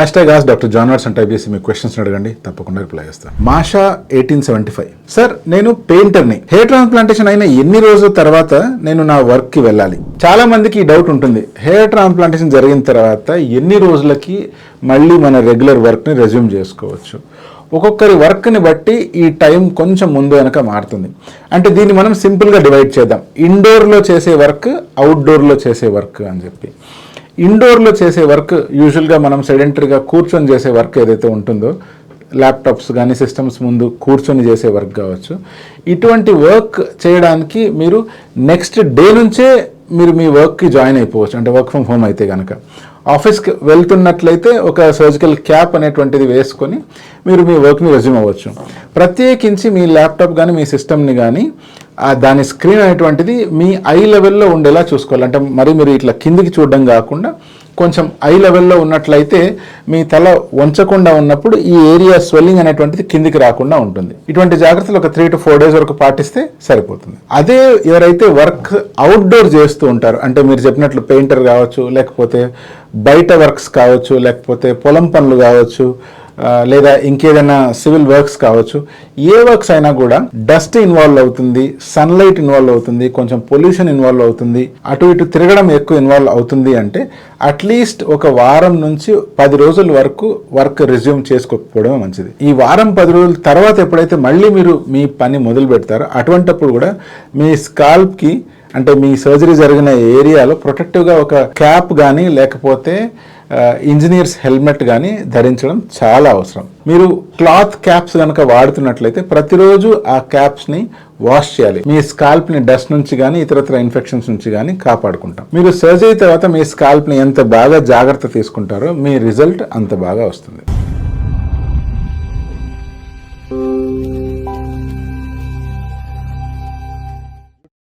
#ask Dr. John Watson type చేసి మీ questions అడగండి, తప్పకుండా రిప్లై చేస్తాను. మాషా 1875. సార్, నేను పెయింటర్ని. హెయిర్ ట్రాన్స్ప్లాంటేషన్ అయిన ఎన్ని రోజుల తర్వాత నేను నా వర్క్కి వెళ్ళాలి? చాలా మందికి ఈ డౌట్ ఉంటుంది. హెయిర్ ట్రాన్స్ప్లాంటేషన్ జరిగిన తర్వాత ఎన్ని రోజులకి మళ్ళీ మన రెగ్యులర్ వర్క్ని రెజ్యూమ్ చేసుకోవచ్చు? ఒక్కొక్కరి వర్క్ని బట్టి ఈ టైం కొంచెం ముందు వెనక మారుతుంది. అంటే దీన్ని మనం సింపుల్గా డివైడ్ చేద్దాం. ఇండోర్లో చేసే వర్క్, అవుట్డోర్లో చేసే వర్క్ అని చెప్పి. ఇండోర్లో చేసే వర్క్ యూజువల్గా మనం సెడెంటరీగా కూర్చొని చేసే వర్క్ ఏదైతే ఉంటుందో, ల్యాప్టాప్స్ కానీ సిస్టమ్స్ ముందు కూర్చొని చేసే వర్క్ కావచ్చు. ఇటువంటి వర్క్ చేయడానికి మీరు నెక్స్ట్ డే నుంచే మీరు మీ వర్క్కి జాయిన్ అయిపోవచ్చు. అంటే వర్క్ ఫ్రమ్ హోమ్ అయితే కనుక ఆఫీస్కి వెళ్తున్నట్లయితే ఒక సర్జికల్ క్యాప్ అనేటువంటిది వేసుకొని మీరు మీ వర్క్ని రెజ్యూమ్ అవ్వచ్చు. ప్రత్యేకించి మీ ల్యాప్టాప్ కానీ మీ సిస్టమ్ని కానీ దాని స్క్రీన్ అనేటువంటిది మీ ఐ లెవెల్లో ఉండేలా చూసుకోవాలి. అంటే మరి మీరు ఇట్లా కిందికి చూడడం కాకుండా కొంచెం ఐ లెవెల్లో ఉన్నట్లయితే మీ తల వంచకుండా ఉన్నప్పుడు ఈ ఏరియా స్వెల్లింగ్ అనేటువంటిది కిందికి రాకుండా ఉంటుంది. ఇటువంటి జాగ్రత్తలు ఒక 3 to 4 days వరకు పాటిస్తే సరిపోతుంది. అదే ఎవరైతే వర్క్ అవుట్డోర్ చేస్తూ ఉంటారు, అంటే మీరు చెప్పినట్లు పెయింటర్ కావచ్చు, లేకపోతే బయట వర్క్స్ కావచ్చు, లేకపోతే పొలం పనులు కావచ్చు, లేదా ఇంకేదైనా సివిల్ వర్క్స్ కావచ్చు, ఏ వర్క్స్ అయినా కూడా డస్ట్ ఇన్వాల్వ్ అవుతుంది, సన్లైట్ ఇన్వాల్వ్ అవుతుంది, కొంచెం పొల్యూషన్ ఇన్వాల్వ్ అవుతుంది, అటు ఇటు తిరగడం ఎక్కువ ఇన్వాల్వ్ అవుతుంది. అంటే అట్లీస్ట్ ఒక వారం నుంచి 10 రోజుల వరకు వర్క్ రెజ్యూమ్ చేసుకోకపోవడం మంచిది. ఈ వారం 10 రోజుల తర్వాత ఎప్పుడైతే మళ్ళీ మీరు మీ పని మొదలు పెడతారో అటువంటప్పుడు కూడా మీ స్కాల్ప్కి, అంటే మీ సర్జరీ జరిగిన ఏరియాలో ప్రొటెక్టివ్గా ఒక క్యాప్ కానీ లేకపోతే ఇంజనీర్స్ హెల్మెట్ కానీ ధరించడం చాలా అవసరం. మీరు క్లాత్ క్యాప్స్ కనుక వాడుతున్నట్లయితే ప్రతిరోజు ఆ క్యాప్స్ని వాష్ చేయాలి. మీ స్కాల్ప్ని డస్ట్ నుంచి కానీ ఇతరత్ర ఇన్ఫెక్షన్స్ నుంచి కానీ కాపాడుకుంటాం. మీరు సర్జరీ తర్వాత మీ స్కాల్ప్ని ఎంత బాగా జాగ్రత్త తీసుకుంటారో మీ రిజల్ట్ అంత బాగా వస్తుంది.